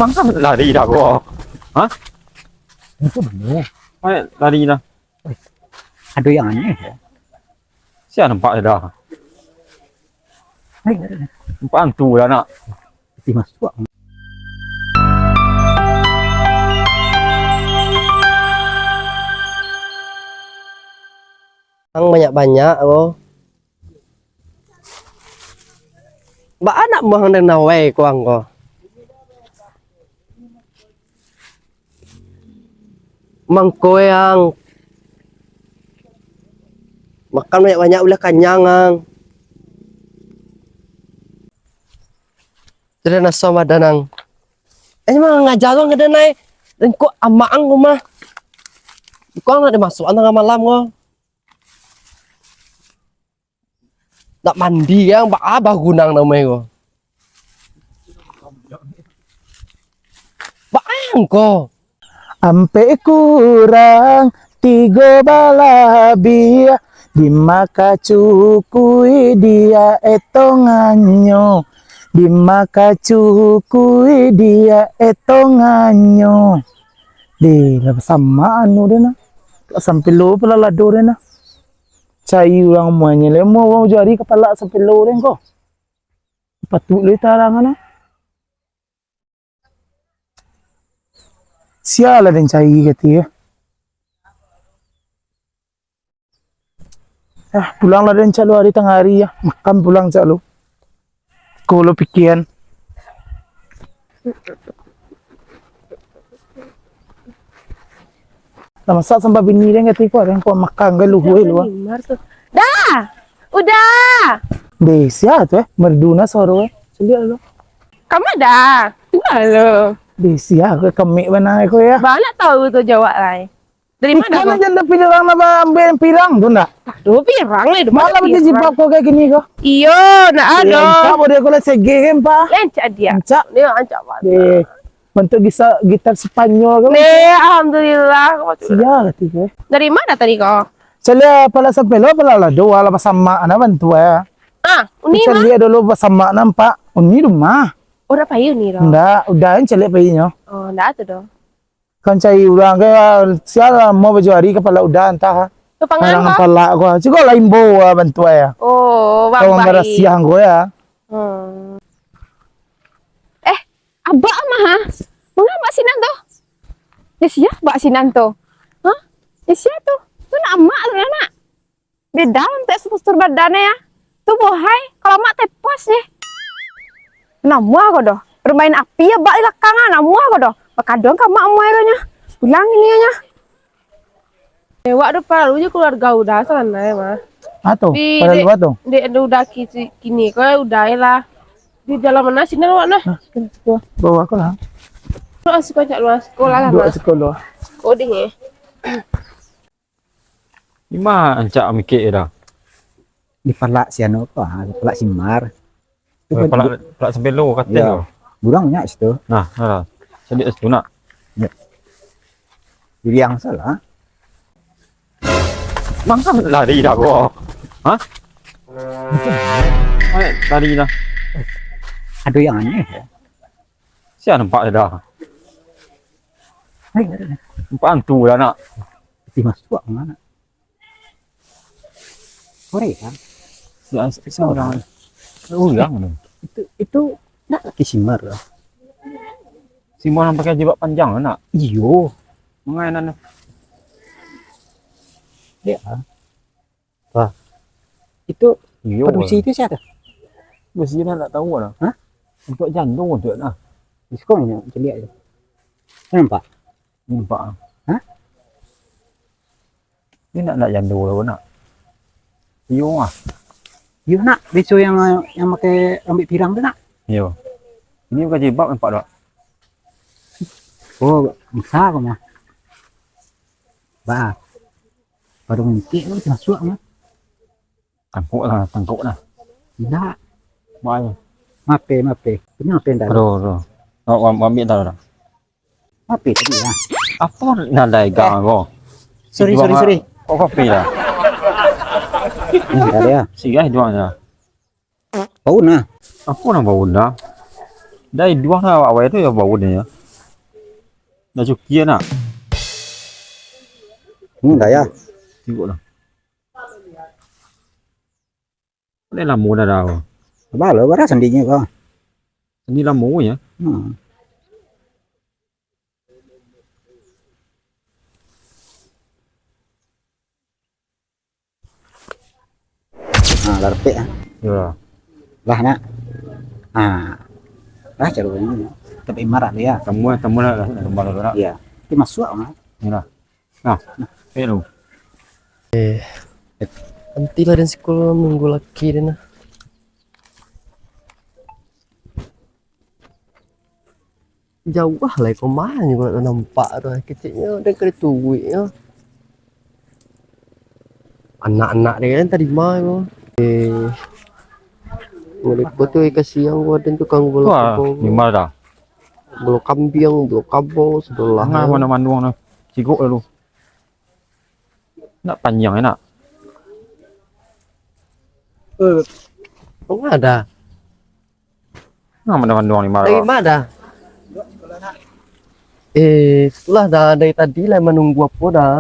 Mangsa lari dah kau. Hah? Itu benar. Lari dah. Ada yang aneh ya. Siapa nampak dah? Nampak hantu dah nak. Peti masuk. Ang banyak-banyak lo. Ba anak mo hang naway ko ang ko. Mangko yang makan banyak-banyak ulah kanyang ang. Jadi naso madanang. Mga ngajar lo ngadanay. Dan ko amaang ko mah. Ko ang ada masuk ang malam ko. Tak mandi yang apa gunang namanya ko. Baang ko. Ampe kurang 3 balabi di maka cukui dia etonganyo di maka cukui dia etonganyo di sama anu deh na sampai lo pula lado deh na cai orang muanya le mau jari kepala sampai lo deh kok patut le tarangan na sialah dan cai gitu ya. Pulanglah dan calo hari tengah hari ya. Makan pulang calo. Kalau pikiran. Sama saat sampai bini dia ngerti kok. Yang kau makan gak lu gue lu. Dah, udah. Desa tuh merduna soro Celia lu. Kamu dah. Tinggal lo. Desa ke kemik mana aku ya. Banyak tahu tuh jawab lai. Dari mana Ikan kau? aja ada pirang apa ambil pirang tuh ndak. Aduh, pirang lah. Malah macam jibab kau kayak gini kok. Iyo, nak ada. Encak boleh kau lihat segi kan pak. Lencak dia. Encak. Dia ancak banget. Deh. Bentuk gitar Spanyol kan. Nih, alhamdulillah. Sial tiga. Dari mana tadi kau? Celia pala sampai lo pala lah dua lah sama anak bantu ya. Ah, ini mah. Celia dulu sama nampak. Ini rumah. Udah payu nih loh. Ndak, udahin celia payinya. Oh, ndak tuh dong. Kan cai ulang ke sial mau baju hari kepala udah entah. Tuh pangan Orang kau. kepala gua. Cuma lain bawa bantu ya. Oh, bang Kau baik. nggak siang gua ya. Abak mah, ha? Mana Mbak Sinan tuh? Ya siap Mbak Sinan tuh. Hah? Ya siap tuh. Tuh nak emak tuh nak. Di dalam teh struktur badannya ya. Tuh bohai, kalau mak teh pos deh. Namua kok doh. Bermain api ya bak ilakangan namua kok doh. Kadang ka mak emak nya. Pulang ini nya. Dewa tuh palunya keluarga udah sana ya mah. Atau Di- pada di- luar tuh. Di udah kini kok udah lah. Di dalam mana sih nah nah. Bawa aku lah. Lu asik kocak lu sekolah lah Dua mas. sekolah. Coding ya. Di mana ancak mikir dah. Di palak si anu apa? Di palak simar. Pelak sampai lo kata Ya. lo. Burangnya situ. Nah, sedih itu nak. Jadi yang salah. Mangsa lari dah kau. Hah? Lari dah. Ada yang aneh ya. Siapa nampak dah? Nampak hantu dah nak. Peti masuk mana? Korea. Siapa orang? Ulang tu. Itu nak laki simar lah. Si Mon pakai jilbab panjang nak. Iyo. Mengainan. Dia. Wah. Itu Yo. produksi itu siapa? Mesti nak tahu lah. Hah? Untuk jantung untuk nah. Diskonnya celia itu. Nampak? Nampak. Hah? Ini nak jantung lah nak. Yo ah. Iya nak, besok yang pakai rambut pirang tu nak. Yo. Ini bukan jilbab nampak tak? Oh, bisa kau mah. Bah. Baru ngikik tu masuk mah. Tangkuk lah. Tidak. Baik. Mape. Ini mape dah. Aduh. Oh, ambil dah dah. Mape tadi lah. Apa nak dagang kau? Sorry. Kau kopi lah. Ini ada ya. Sigah jualnya. Bau nah. Apa nak bau dah? Đây dua na awal itu ya bau ni ya. Dah cuki nak. Enggak ya. Tengok lah. Ini lamu dah dah. Ba lo bara sandinya kok. Ini lamu ya. Hmm. Ah, larpe ah. Ya. Lah nak. Ah. Lah caranya. Tapi marah dia. Kamu lah kembali nak. Iya. Itu masuk ah. Ni lah. Nah. Hello. Nanti lah dan sekolah minggu lagi dan jauh lah kau mana juga nak nampak tu kecilnya dan kena tuik ya. Anak-anak dia kan tadi mai boleh betul kasih yang gua dan tukang bola Wah, kabau, ni mana dah? bola kambing, bola kabau sebelah. Nah, mana manduang tu. Cikgu lalu. Nak panjang nak. Oh ada. Nah, mana manduang ni Dari mana? mana? Itulah dah dari tadi lah menunggu apa dah.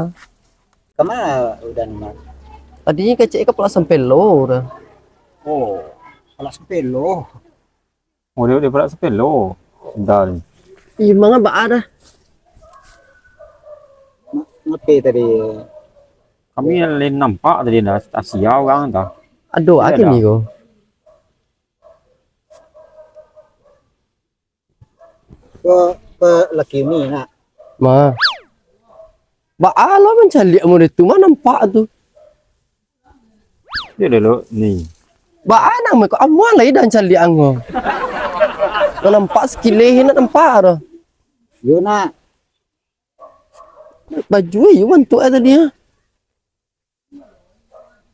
Kemana udah nomor? Tadinya kecil ke pelas sampai lo dah. Oh, kelas pelo. Oh, dia berat sepelo. Dah ni. Ih, mana ba ada? Ngapain tadi? Kami lain nampak tadi dah Asia orang dah. Aduh, Ada akhir dah. ni ko. Ke laki ni nak. Ma. Ba ala mencari mu itu mana nampak tu. Dia dulu ni. Ba anang me ko amuan lai dan cari ango. Kau nampak sekilih nak nampak dah. Yo nak. Baju you bantu ada dia.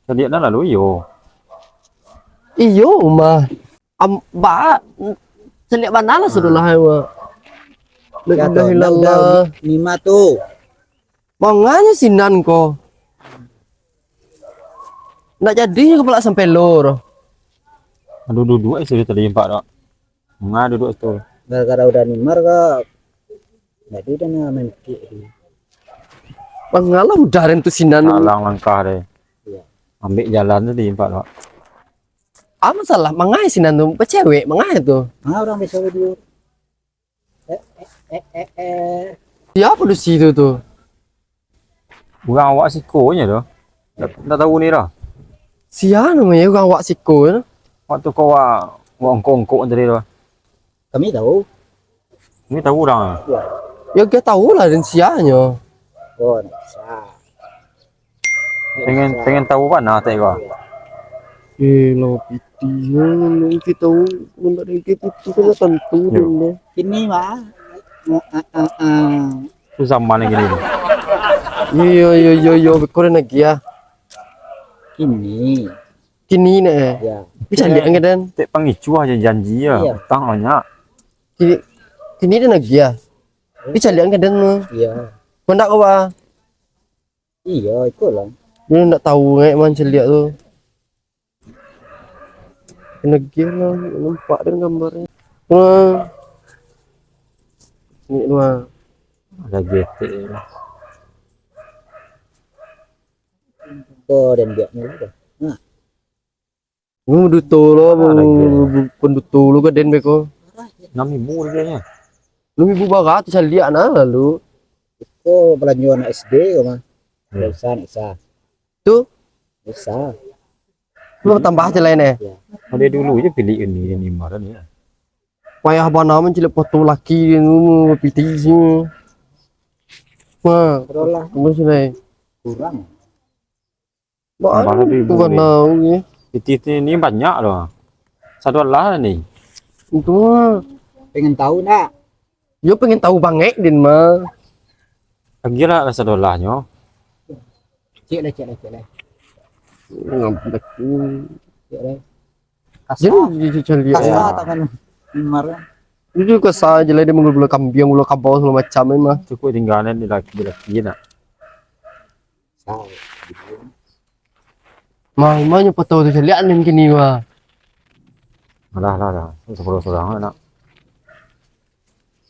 Tadi dah lalu yo. Iyo ma. Ba cari banala sudah lah wa. Ya La toh, ilaha illallah. lima tuh. Manganya sinan ko. Nak jadinya kepala sampai lor. Duduk-duduk saya tadi nampak tak. Ngah duduk tu. Gara-gara udah nimar kak. Jadi udah main kiri. Pangala udah rentu sinan. Halang langkah dia. Iya. Ambil jalan tadi nampak tak. Apa salah mangai sinan tu? Cewek mangai tu. Ah orang bisa video. Siapa tu situ tu? Orang awak sikonya tu. Tak tahu ni dah. Siapa namanya orang awak siko tu? Waktu kau ongkong tadi tu. Kami tahu. Ni tahu orang. Ya kita tahu lah dan sianya. Oh, bisa. Pengen tahu kan nak tak kau. Lo piti yang kita tahu benda kita itu kan tentu dulu. Ini mah. Tu zaman lagi ni. Yo kau nak ya? Ini. Kini ni. Ya. Bisa lihat kan dan? Tak pengicu aja janji ya. Iya. Tang banyak. Kini dia nak ya? Bisa lihat kan dan? Iya. Kau nak apa? Iya, itu lah. Dia nak tahu kan macam lihat tu. Kena gear lah, nampak dan gambarnya. Wah. Ni luar. Ada GT. Oh, dan dia ni dah. Duto lo, Ada pun duto lo ke den beko. 6.000 dia. Lu ibu barat bisa lihat nah lalu. Oh, belanjuan SD kau mah. Ya. Bisa. Tu, Bisa. lu tambah aja lain Dia dulu je pilih ini dan Imar ni. Payah bana mencilip foto laki nu piti semua. Wah, Berolah tunggu sini. kurang. Ba, tu bana ni. Piti ni banyak loh. Satu lah ni. Itu mah. Pengen tahu nak? Yo pengen tahu banget din mah. Lagi lah satu lahnya. Cek lah. Ngambil. Cek lah. Jadi dia lihat. Kasar tangan Nimar. Itu juga saja lah dia menggul kambing, gula kabau segala macam memang. Cukup tinggalan di laki nak. Sah. Mamanya foto tu lihat ni kini wah. Lah. Seorang nak.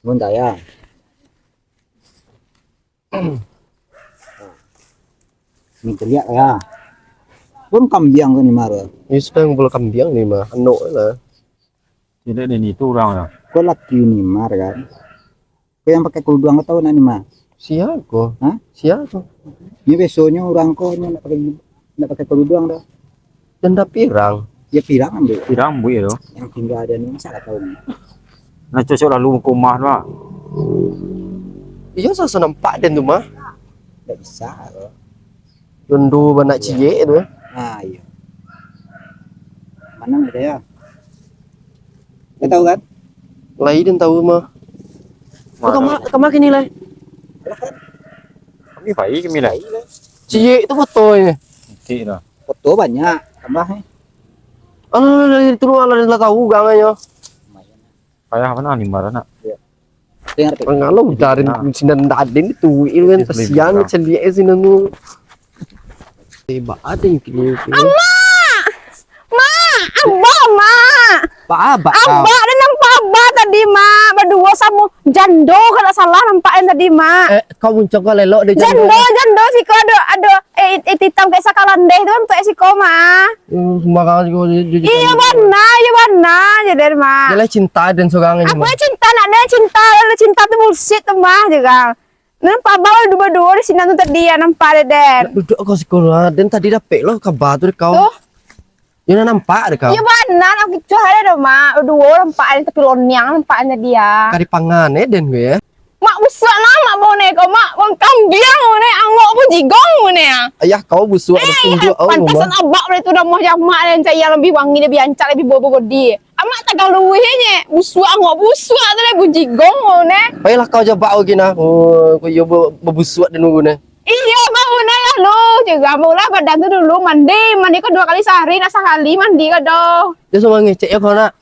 Bukan saya. Ini teriak ya. Pun kambiang kan ni marah. Ini sudah ngumpul kambing nih mah. Anu lah. Tidak ada itu orang lah. Kau laki ni mar kan. Kau yang pakai kerudung kau tahu nak ni mar. Siapa? Hah? Siapa? Ni besoknya orang kau ni nak pakai kerudung dah. Janda pirang. Ya pirang ambil. Pirang bu itu. Yang tinggal ada ni masa tahu. Nah cocok lalu ke rumah tu lah. Iya saya nampak den tu mah. Tak bisa. Kau. Lundu banak cie tu. Ah iya. Mana ada ya? Kau tahu kan? Lai den tahu mah. Kamu kini lai. Kami baik kami lah. Cie itu foto ni. Cik lah. Foto banyak. Tambah eh. Alah itu lah tahu ganganya. Kayak apa ni marah nak. Dengar tak? Pengalau dari sinan daden itu kan kasihan celia sinan tu. Tiba ada yang kini. Abah, mak. Apa? Abah ada nampak abah tadi, mak. Berdua sama jando kalau salah nampakin tadi, mak. Kau muncul kau lelok dia Jando si ko ada hitam kayak sakalan deh tu untuk si ko, mak. Makan juga jujur. Iya benar jadi mak. Dia cinta dan seorang ini. Apa cinta nak ada cinta tu bullshit tu mah juga. Nampak abah berdua di sini tu tadi ya nampak deh. Duduk kau sekolah dan tadi dapet lo kabar tu kau. Tuh. Yang nampak deh kau. Iya benar aku cuy ada dah mak. Berdua nampaknya tapi lonyang nampaknya dia. Kari pangan den gue ya. Mak busuk lama bau ne kau mak bang kambing ne angok pun jigong ne. Ayah kau busuk ada tunjuk Pantasan abak itu dah mau jamak dan saya lebih wangi lebih ancak lebih bobo godi. Amak tak kalau luihnya busuk angok busuk tu le bujigong ne. Baiklah kau jawab aku kena. Oh, kau yo berbusuk dan nunggu ne. Iya mau ne lah lu juga mau lah badan tu dulu mandi kau 2 kali sehari nak sekali mandi kau doh. Dia semua ngecek ya kau nak.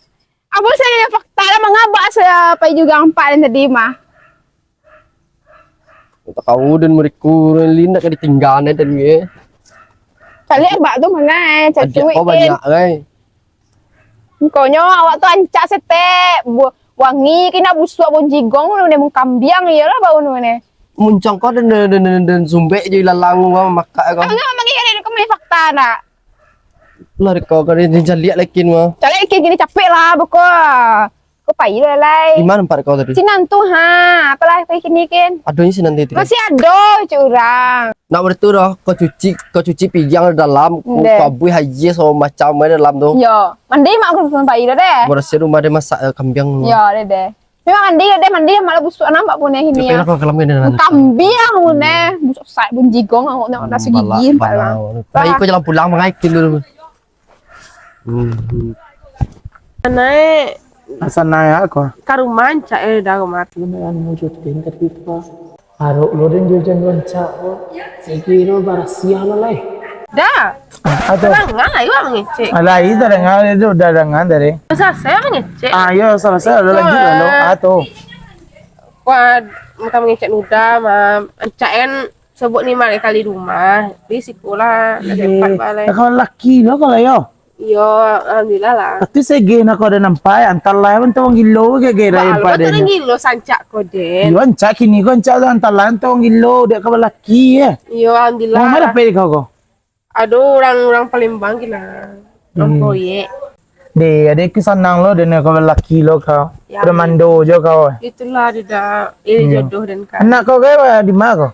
Apa saya fakta lah mengabak saya apa juga empat yang tadi mah. Tak kau dan mereka linda kau ditinggal dan gue. Kali abak tu mana Ada cewek kau banyak kan. Kau awak tu ancak sete wangi kena busuk bon jigong ne mung kambiang ya lah bau ne. Muncang kau dan sumbek je lalang kau makan kau. Enggak magi ada kau main fakta nak. Lah kau kau ni jaliak lagi mah. Cari gini capek lah buku. Kau pai lai. Di mana tempat kau tadi? Sinan tu ha, apalah kau kini kan. Aduhnya sih nanti. Masih ada curang. Nak bertu dah kau cuci pijang dalam kau bui haji so macam mana dalam tu. Yo, mandi mak aku pun pai dah deh. Bersih rumah dia masak kambing. Yo deh. Memang mandi malah busuk nampak pun ini ya. Kau kelam dia. Kambing pun busuk sai pun jigong aku nak nasi gigi pak. Baik kau jalan pulang mengaikin dulu. Naik Sana ya kau. karuman cak dah rumah. Beneran wujudin tapi apa? Haruk lo dan jajan wancak lo. Sekiro barasia lo lai. Dah. Atau Jangan lah iwa mengecek. alai darengan itu udah darengan dari. Saya mengecek. Ayo selesai ada lagi lo. Atau Wah, mereka mengecek ludah, mencak kan sebut ni malah kali rumah. Risiko lah, ada empat balai. kau laki lo kalau yo. Yo, alhamdulillah lah. Tapi saya nak kau ada nampak antar lain tu orang gilo ke kira yang Kalau pada tu ni. gilo sancak ko den. Yo ancak kini kau ancak tu antar lain tu orang gilo dia kau laki ya. Yo, alhamdulillah. Mau mana pergi kau? Aduh, orang Palembang gila. Orang proyek. Deh, ada kesanang lo dan kau laki lo kau. Ya, Permando je kau. Itulah dia dah jodoh dan kan. Anak kau kaya di mana kau?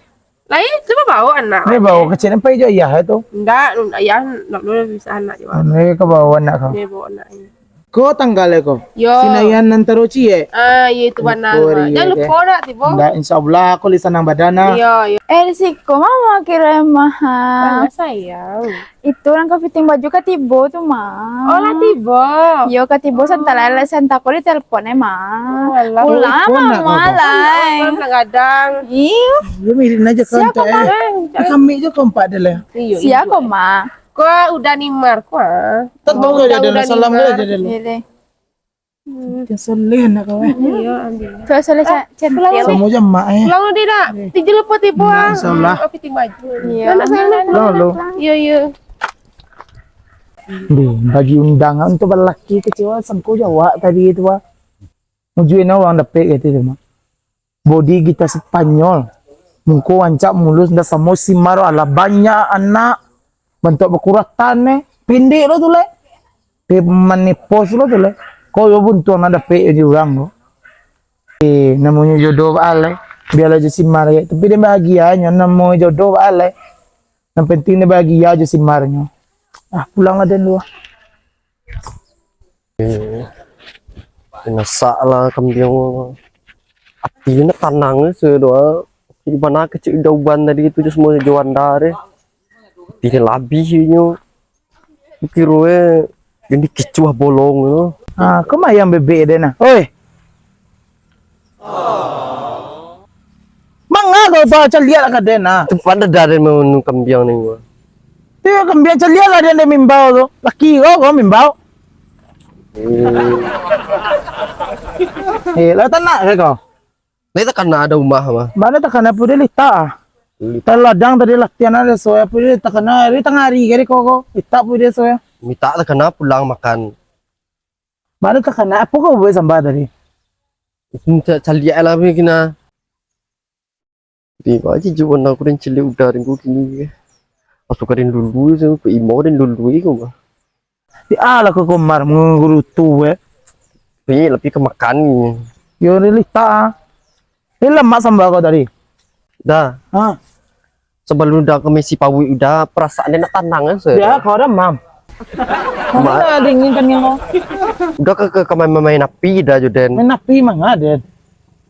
Lain cuma bawa anak. Ni bawa kecil nampak je ayah tu. Enggak, ayah nak dulu bisa anak juga. Ni kau bawa anak kau. Dia bawa anaknya. Kau tanggal kau. Yo. Sinayan nantaroci ya. Ya itu benar. Sorry, Jangan ya, lupa dah tiba. Dah insyaallah aku lisan nang badana. Iya. Risiko mama kira mahal. Sayang. Itu orang fitting baju katibo tuh mah. Oh lah tiba. Yo katibo santalala santa ko di teleponnya mah. Alah. Ulang Telepon nak mama kau. lai. Kadang. Iyo, Dia mirin aja kau siapa tak eh. Kami je kau empat dia. siapa mah? Kau udah nimar kau. Tak tahu dia ada salam dia ada lu. Ini. Dia soleh nak kau. Iya, ambil. Tuh soalnya centil. Semua je mak eh. Pulang dia nak. Tiji lupa tiba. Insyaallah. Aku fitting baju. Iya. Lo. Iya, iya. Bagi undangan untuk lelaki kecewa sangko jawab tadi itu wah. Mujuin orang dapat gitu tu mah. body kita Spanyol. Mungko wancak mulus nda samo simaro ala banyak anak bentuk berkuratan pendek lo tuh le. Pe manipos lo tuh le. Kau yo buntu ada pe di orang lo. Namanya jodoh ale. Biarlah je simar ya. Tapi dia bahagianya namanya jodoh ale. Yang penting dia bahagia aja simarnya. Ah pulang ada lu. Nasalah kambing. Apinya tanangnya sudah. Di mana kecil dauban tadi itu semua jualan dari. Tidak labihnya. Kira yang dikecuah bolong itu. Ah, kau mah yang bebek deh nah. Oi. Mangga kau baca lihat lah kadang nah. Tempat ada mau kambing ni gua. Dia kambing lihat lah dia mimbau tu. Laki kau mimbau. Lah tanah ke kau? Kita kena ada rumah mah. Mana tak kena pun dia lita. Ladang tadi latihan ada soya pun dia tak kena. Hari tengah hari kali kau lita pun dia soya. Minta tak kena pulang makan. Mana tak kena apa kau boleh sambal tadi? Cari lah kena. Di aja jual aku dan cili udah ringgu kini. Aku karin dulu je, aku imo dan dulu itu mah. Di ala kau komar menguru tu Tapi lebih ke makan ni. Yo lita. Ini lemak sambal kau tadi. Dah. Ah. Sebelum udah ke Messi Pawi udah perasaan dia nak tanang kan Ya kau dah mam. Mana dingin kan yang kau? Udah ke main api dah Joden. Main api mah ada.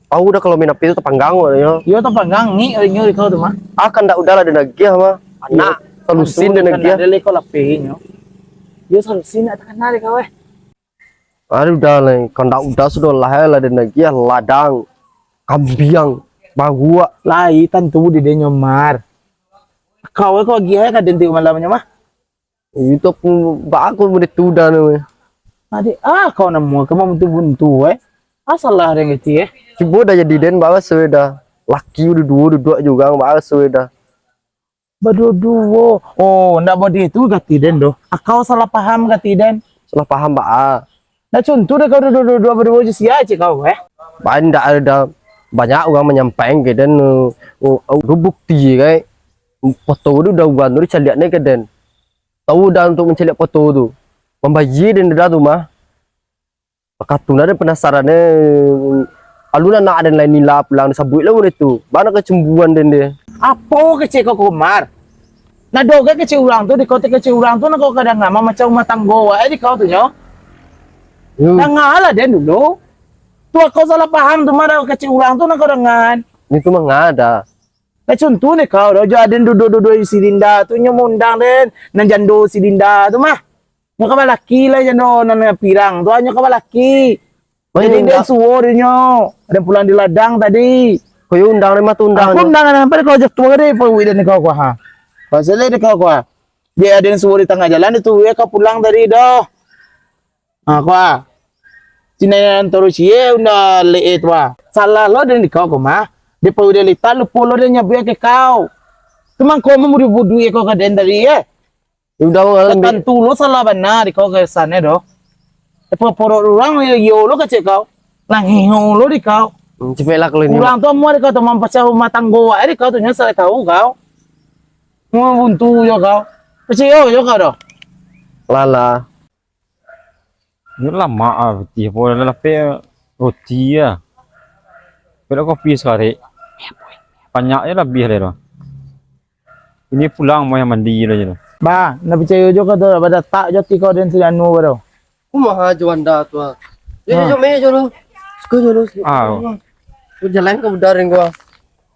Tahu udah kalau main api itu terpanggang ya. Yo tak panggang ni orang kau tu mah. Akan dah udahlah dan lagi mah. Anak solusin dan lagi. Ada lekol api nyo. Yo solusin tak kenal kau Ada udah lah. Kalau udah sudah lah dan lagi ladang, kambiang, bahua. Lai tentu di dia nyomar. Kau gih kan denti malamnya mah. Itu pun aku mudah tu dah ni. Adik kau nemu kamu buntu asal lah yang itu Cibo dah jadi den bawa sudah. Laki udah dua juga bawa sudah. Berdua. Oh, ndak body itu gati den doh. Kau salah paham gati den. Salah paham ba. Nah contoh deh kau dua berdua je sia cik kau Banyak ada banyak orang menyampaikan ke dan bukti kan. Foto tu dah uban tu cari lihat ni ke den. Tahu dah untuk mencari foto tu. Membayar dan dah tu mah. Pakatuna ada penasaran aluna nak ada lain nila pulang sabut lah itu. Mana kecemburuan dan dia. Apa kecil kau komar? Nah doga kecil orang tu di kota kecil orang tu nak kau kadang nama macam rumah tanggo di kau tu nyo. Nah ngalah dia dulu. Tu kau salah paham tu mana kecil orang tu nak kau dengan. Itu mah ngada. Nah contoh ni kau dah jadi duduk si Dinda tu nyo mundang den nan jando si Dinda tu mah. Nyo ka laki lah jando nan pirang tu nyo ka laki. Jadi dia suor nyo. Ada pulang di ladang tadi. Kau undang ni mah tu undang. Aku undang apa kau jatuh ke dia pergi dan kau ha. Pasal dia kau dia ada yang suruh di tengah jalan itu ya kau pulang dari dah. Kau Cina yang terus ye unda le tu salah lo dan kau mah. Dia pergi dia lihat lu polo dia nyabu ke kau. Cuma kau mau dibudu ye kau kaden dari ye. Udah orang tentu lo salah benar kau ke sana doh. Apa poro orang yo lo kecek kau. Langhiho lo di kau. Cepatlah kalau ini. Kurang tu mau kau tu mampacah rumah tanggo di kau tu nyasar tahu kau. Mau buntu yo kau. Percaya yo kau doh. Lala. Ini lama ah, betul. Boleh lah roti ya. Bila kopi sekali. Banyaknya lebih lah. Ini pulang mau yang mandi lah je. Ba, nak percaya juga tu pada tak jati kau dan si anu baru. Kumaha Juanda tu. Jom meja lo. Sekejap. Jalan ke udarin gua.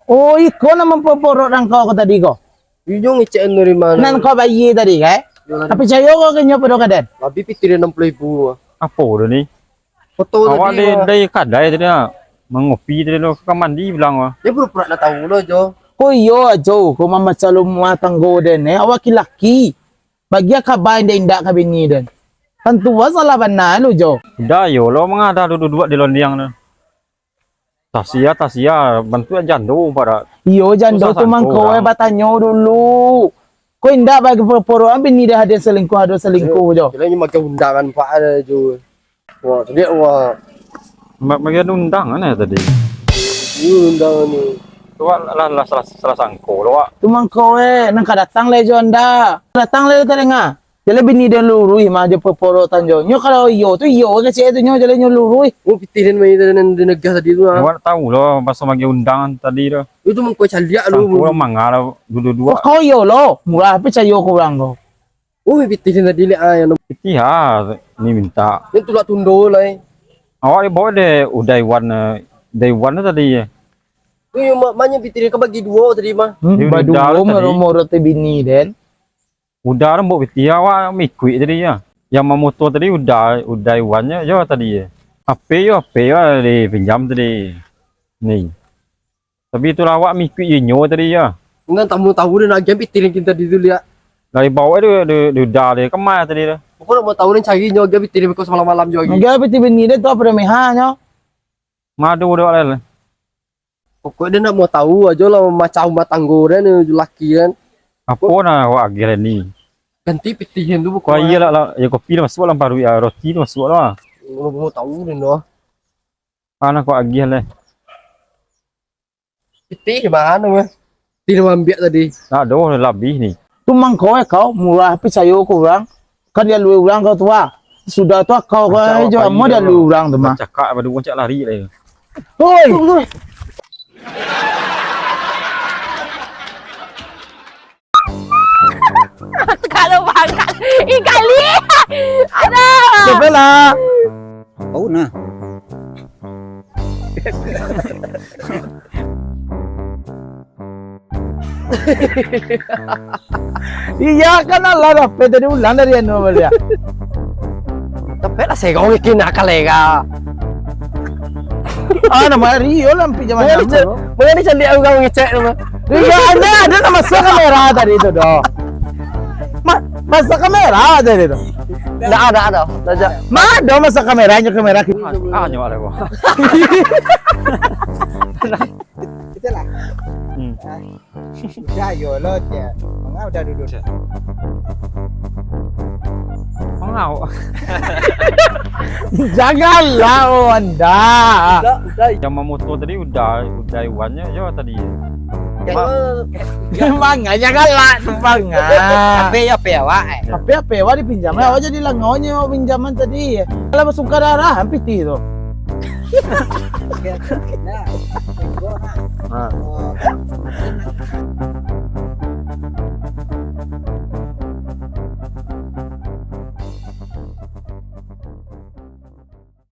Oh, ikut nama memperporok dan kau tadi kau. Ujung ngecek dari mana? Nan kau bayi tadi kan? Tapi percaya kau kenyap pada kaden. Lebih pikir 60.000. Apa dah ni? Foto Awak dari kadai tadi ah. Mengopi tadi lo ke mandi bilang ah. Dia pura-pura nak tahu lo Jo. Kau yo ajo, kau mama calon rumah tanggo den awak laki. Bagi kabar indah indah kabini den. Tentu salah benar lu Jo. Dah yo lo mengada duduk di londiang tu. Tasia bantu jando pada. Yo jando tu mang kau batanyo dulu. Kau indah bagi poro ambil ni dah ada selingkuh Jo. Kira ni makan undangan Pak ada Jo. Wah, dia wah. Bagian undangan ya tadi. undang ni. Tu lah salah sangko lo wak. Tumang kowe nang kadatang le jonda. Datang le talenga. Jale bini dan lurui mah je peporo tanjo. Nyo kalau iyo tu iyo ke itu nyo jale nyo lurui. Oh pitirin mai dan negah tadi tu ah. Awak tahu lo masa magi undangan tadi lo. Itu mengko caliak Sangko lu. lo mangga lo Oh dua-dua. kau iyo lo. Murah apa cayo ko orang ko. Oh pitirin tadi le ah yang Iya, ni minta. tu lah tundo lah. Awak dia bawa deh day one tadi ya. Tu yang maknya pitirin ke bagi dua tadi mah. Dia Badu udah lo tadi. moro te bini den. Udah rembuk biti awak mikui tadi ya. Yang memotor tadi udah iwannya ya tadi ya. HP ya dipinjam tadi. Nih. Tapi itu awak mikui nyo tadi ya. Enggak tahu dia nak game pitirin kita di dulu ya. Dari bawah dia udah dia kemana tadi dah. Pokoknya mau tahu nih cari nyo game pitirin kau semalam-malam juga. Nggak peti bini den tu apa meha nyo. Madu udah lah. Pokoknya dia nak mau tahu aja lah macam matanggo dan laki kan. Apa nak awak agak ni? Ganti pitirin tu Kau iya lah ya kopi lah masuk lah baru ya roti lah masuk lah. Mau tahu nih no. Mana kau agak lah. Piti di mana mah? Tidak ambil tadi. Ada lebih ni. Tumang kowe kau murah apa cayo ko orang. Kan dia lu orang kau tua. Sudah tua kau Macam aja apa mau iya dia lu orang tu mah. Cakap pada cak lari lah. Hoi. Kalau banget. Kali. Ada. Coba lah. Oh nah. Iya kan Allah rapi tadi ulang dari anu dia. Tapi lah saya kau ikin nakal lega. Ah nama Rio lampi zaman dulu. Mana ni candi aku kau ngecek nama. Rio ada nama masuk kamera tadi itu doh. Masuk kamera tadi itu. Ada. Dah. Ada masuk kameranya kamera kita. Ah nyawa lah kau. Itulah. Udah yo lo ya. Enggak udah duduk. Mau. Janganlah oh anda. Yang memotor tadi udah iwannya ya tadi. Memang janganlah tumpangnya. Apa ya wak? Apa wah dipinjam lah jadi langonya pinjaman tadi. Kalau masuk ke darah hampir itu. Nah, Ah. oh,